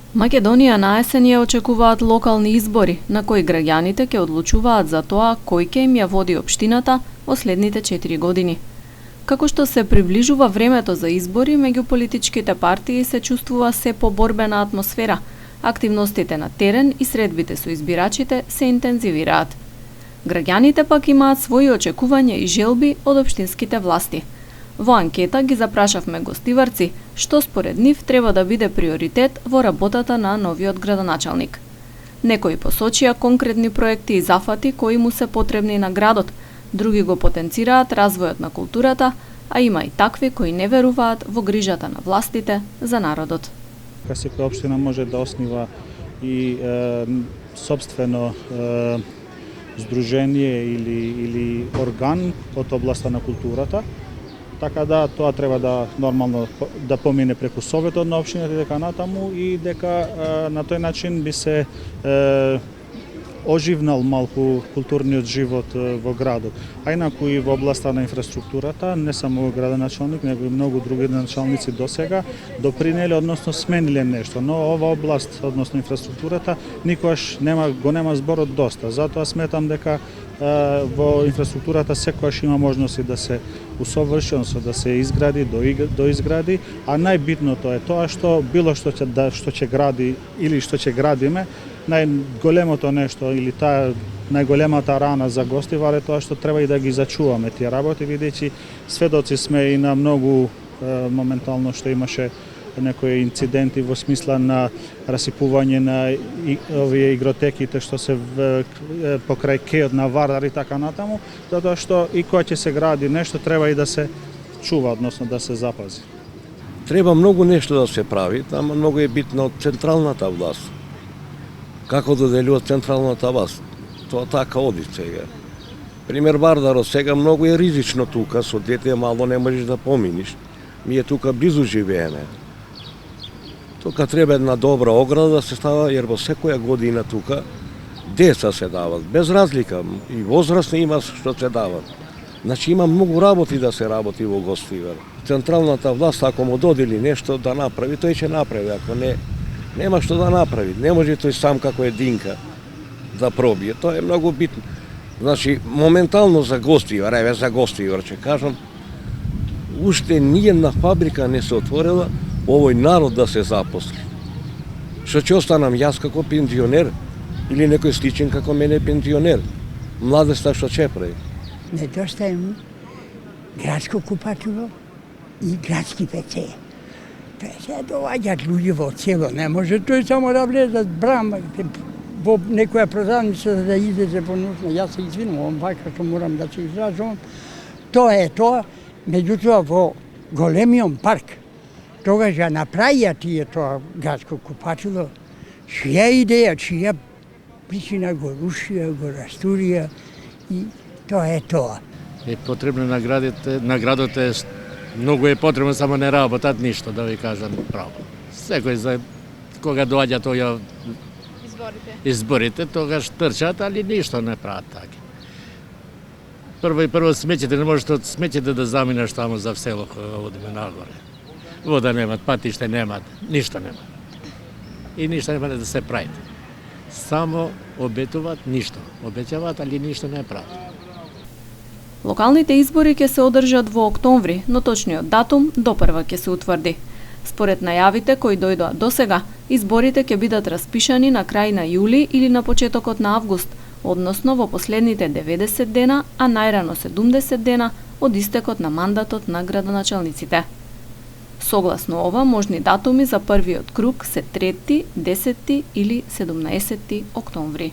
Македонија на есен ја очекуваат локални избори, на кои граѓаните ќе одлучуваат за тоа кој ќе им ја води општината во следните 4 години. Како што се приближува времето за избори, меѓу политичките партии се чувствува се поборбена атмосфера. Активностите на терен и средбите со избирачите се интензивираат. Граѓаните пак имаат своји очекувања и желби од општинските власти. Во анкета ги запрашавме гостиварци што според нив треба да биде приоритет во работата на новиот градоначалник. Некои посочија конкретни проекти и зафати кои му се потребни на градот, други го потенцираат развојот на културата, а има и такви кои не веруваат во грижата на властите за народот. Секоја општина може да оснива и собствено здружение или орган од областа на културата. Така да тоа треба да нормално да помине преку советот на општината и дека натаму и дека на тој начин би се оживнал малку културниот живот во градот. А инаку и во областа на инфраструктурата, не само градоначалник, него и многу други началници досега допринеле, односно смениле нешто, но ова област, односно инфраструктурата, никогаш нема зборот доста. Затоа сметам дека во инфраструктурата секогаш има можности да се усоврши, односно да се изгради, доизгради, а најбитното е тоа што било што ќе гради или што ќе градиме, најголемото нешто или таа најголемата рана за гостивар е тоа што треба и да ги зачуваме тие работи, бидејќи сведоци сме и на многу моментално што имаше некои инциденти во смисла на расипување на овие игротеките што се покрај кеот на Вардар и така натаму, затоа што и кога ќе се гради нешто треба и да се чува, односно да се запази. Треба многу нешто да се прави, ама многу е битно од централната власт. Како доделува централната власт? Тоа така оди сега. Пример Вардарот сега многу е ризично тука, со дете мало не можеш да поминиш. Ние тука близу живееме. Тука треба една добра ограда да се става, jer во секоја година тука деца се дават, без разлика, и возрастни има што се дават. Значи има многу работи да се работи во Гостивар. Централната власт ако му додели нешто да направи, тој ќе направи, ако не, нема што да направи. Не може тој сам како единка да пробие, тоа е многу битно. Значи, моментално за Гостивар, еве за Гостивар ќе кажам, уште ниједна фабрика не се отворила овој народ да се запосли. Што ќе останам јас како пензионер или некој сличен како мене пензионер? Младоста што ќе прави? Недостаje му градско купатило и градски ПЦ. Се доаѓаат луѓе во село, не може тој само да влезат брама во некоја продавница да излезе по нушна. Јас се извинувам, вака што морам да се изразувам. Тоа е тоа, меѓутоа во големиот парк тогаш ја направија тие тоа градско купатило, чија идеја, чија причина го рушија, го растурија и тоа е тоа. Е потребно на градот е многу е потребно, само не работат ништо, да ви кажам право. Секој за кога доаѓа тоа изборите, тогаш трчат, али ништо не прават така. Прво смеќите, не можете од смеќите да заминеш таму за село кога одиме нагоре. Вода немат, патиште немат, ништо немат. И ништо нема да се прави. Само обетуваат ништо. Обеќаваат, али ништо не прават. Локалните избори ќе се одржат во октомври, но точниот датум допрва ќе се утврди. Според најавите кои дојдоа досега, изборите ќе бидат распишани на крај на јули или на почетокот на август, односно во последните 90 дена, а најрано 70 дена од истекот на мандатот на градоначалниците. Согласно ова, можни датуми за првиот круг се 3, 10 или 17 октомври.